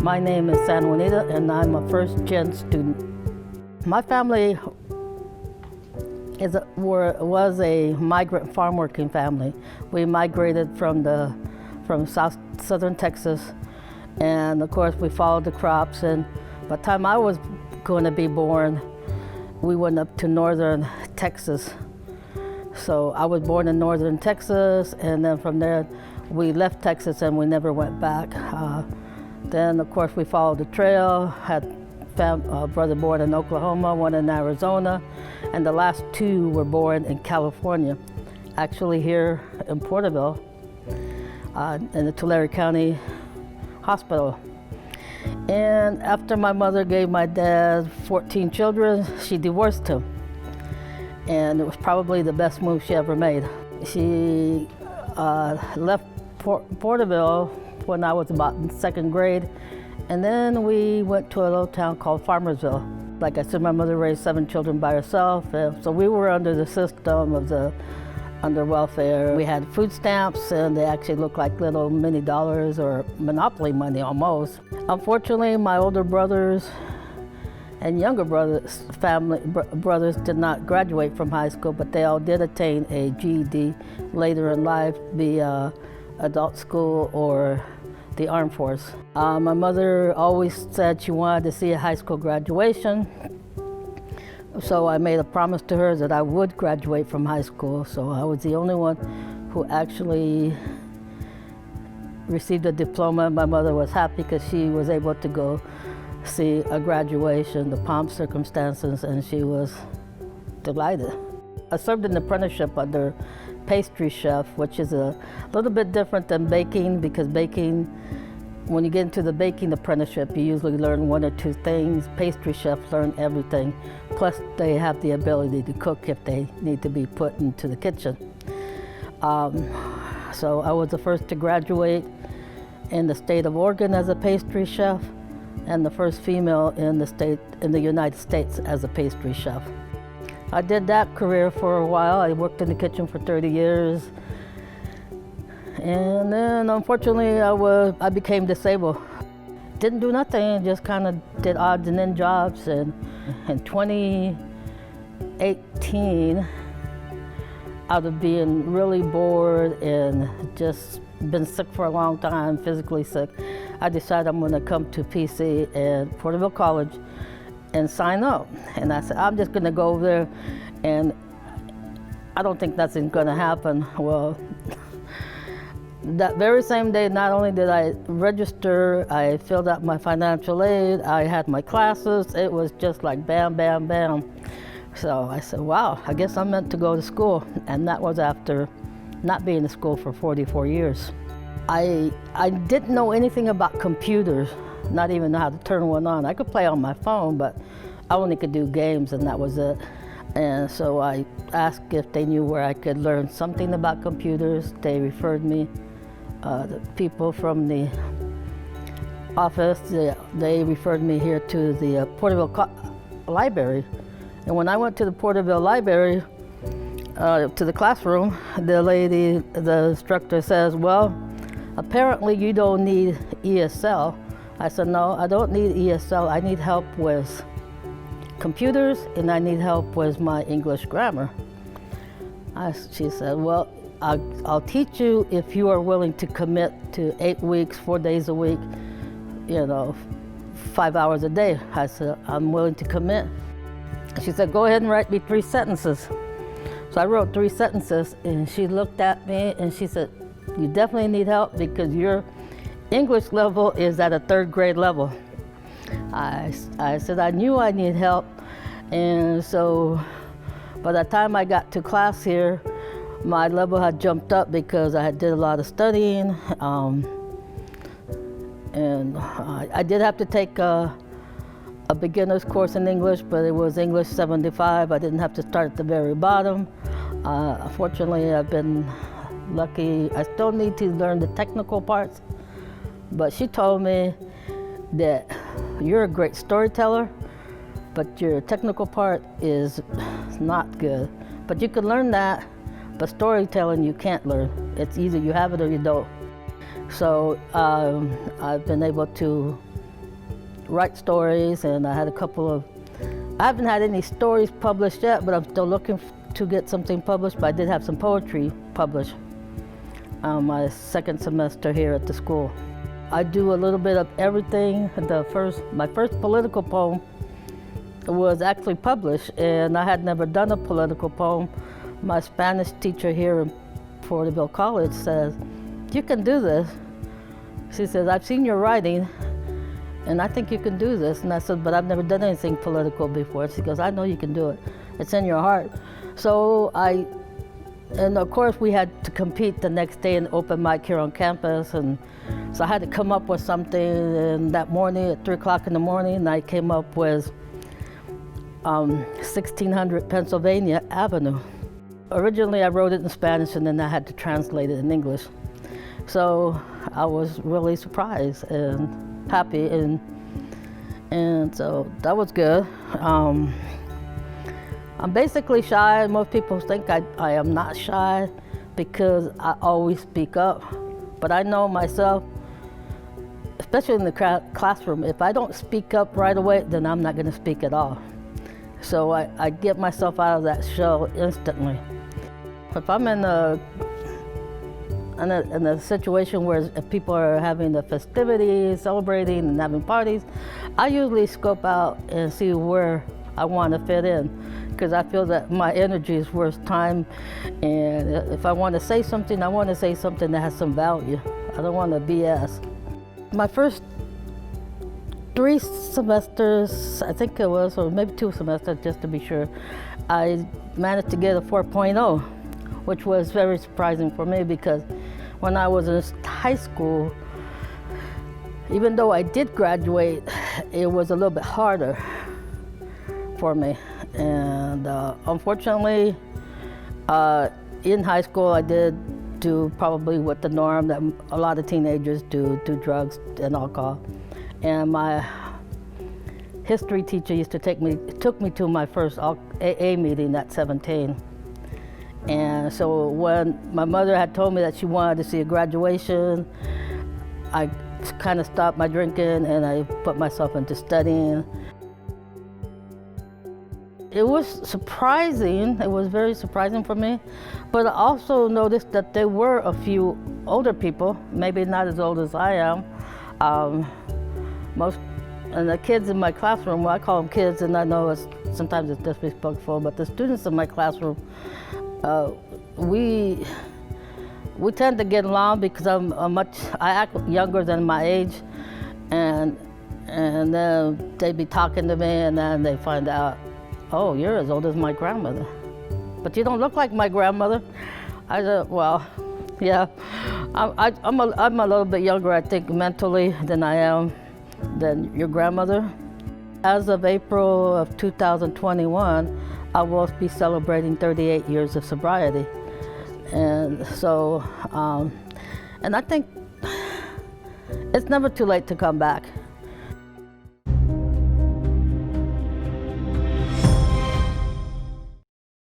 My name is Juanita, and I'm a first-gen student. My family was a migrant farm working family. We migrated from southern Texas, and of course we followed the crops. And by the time I was going to be born, we went up to northern Texas. So I was born in northern Texas, and then from there we left Texas and we never went back. Then of course we followed the trail, had a brother born in Oklahoma, one in Arizona, and the last two were born in California, actually here in Porterville, in the Tulare County Hospital. And after my mother gave my dad 14 children, she divorced him. And it was probably the best move she ever made. She left Porterville when I was about in second grade, and then we went to a little town called Farmersville. Like I said, my mother raised 7 children by herself, so we were under the system of under welfare. We had food stamps, and they actually looked like little mini dollars or Monopoly money almost. Unfortunately, my older brothers and younger brothers did not graduate from high school, but they all did attain a GED later in life via adult school or the Armed Force. My mother always said she wanted to see a high school graduation, so I made a promise to her that I would graduate from high school. So I was the only one who actually received a diploma. My mother was happy because she was able to go see a graduation, the pomp circumstances, and she was delighted. I served an apprenticeship under pastry chef, which is a little bit different than baking, because baking, when you get into the baking apprenticeship, you usually learn 1 or 2 things. Pastry chefs learn everything, plus they have the ability to cook if they need to be put into the kitchen. So I was the first to graduate in the state of Oregon as a pastry chef, and the first female in the United States as a pastry chef. I did that career for a while. I worked in the kitchen for 30 years. And then unfortunately I became disabled. Didn't do nothing, just kind of did odds and end jobs. And in 2018, out of being really bored and just been sick for a long time, physically sick, I decided I'm gonna come to PC and Porterville College and sign up. And I said, I'm just gonna go over there, and I don't think that's gonna happen. Well, that very same day, not only did I register, I filled out my financial aid, I had my classes, it was just like bam, bam, bam. So I said, wow, I guess I'm meant to go to school. And that was after not being in school for 44 years. I didn't know anything about computers, not even know how to turn one on. I could play on my phone, but I only could do games, and that was it. And so I asked if they knew where I could learn something about computers. They referred me, the people from the office, they referred me here to the Porterville Library. And when I went to the Porterville Library, to the classroom, the instructor says, well, apparently you don't need ESL. I said, no, I don't need ESL. I need help with computers, and I need help with my English grammar. She said, well, I'll teach you if you are willing to commit to 8 weeks, 4 days a week, 5 hours a day. I said, I'm willing to commit. She said, go ahead and write me 3 sentences. So I wrote 3 sentences, and she looked at me and she said, you definitely need help because your English level is at a 3rd grade level. I said I knew I need help, and so by the time I got to class here, my level had jumped up because I did a lot of studying, and I did have to take a beginner's course in English, but it was English 75. I didn't have to start at the very bottom. Fortunately, I've been lucky. I still need to learn the technical parts, but she told me that you're a great storyteller, but your technical part is not good. But you can learn that, but storytelling you can't learn. It's either you have it or you don't. So I've been able to write stories, and I had a couple of, I haven't had any stories published yet, but I'm still looking to get something published, but I did have some poetry published my second semester here at the school. I do a little bit of everything. My first political poem was actually published, and I had never done a political poem. My Spanish teacher here in Porterville College says, "You can do this." She says, "I've seen your writing, and I think you can do this." And I said, "But I've never done anything political before." She goes, "I know you can do it. It's in your heart." So and of course we had to compete the next day in open mic here on campus, and so I had to come up with something. And that morning at 3 o'clock in the morning, I came up with 1600 Pennsylvania Avenue. Originally I wrote it in Spanish, and then I had to translate it in English. So I was really surprised and happy, and so that was good. I'm basically shy. Most people think I am not shy because I always speak up. But I know myself, especially in the classroom, if I don't speak up right away, then I'm not going to speak at all. So I get myself out of that shell instantly. If I'm in a situation where if people are having the festivities, celebrating and having parties, I usually scope out and see where I want to fit in, because I feel that my energy is worth time, and if I want to say something, I want to say something that has some value. I don't want to BS. My first 3 semesters, I think it was, or maybe 2 semesters just to be sure, I managed to get a 4.0, which was very surprising for me, because when I was in high school, even though I did graduate, it was a little bit harder for me. And unfortunately, in high school, I did do probably what the norm that a lot of teenagers do drugs and alcohol. And my history teacher took me to my first AA meeting at 17. And so when my mother had told me that she wanted to see a graduation, I kind of stopped my drinking and I put myself into studying. It was surprising, it was very surprising for me, but I also noticed that there were a few older people, maybe not as old as I am. And the kids in my classroom, well, I call them kids, and I know sometimes it's disrespectful, but the students in my classroom, we tend to get along because I act younger than my age, and then they'd be talking to me, and then they find out, "Oh, you're as old as my grandmother, but you don't look like my grandmother." I said, "Well, yeah, I'm a little bit younger, I think, mentally than your grandmother." As of April of 2021, I will be celebrating 38 years of sobriety, and so, and I think it's never too late to come back.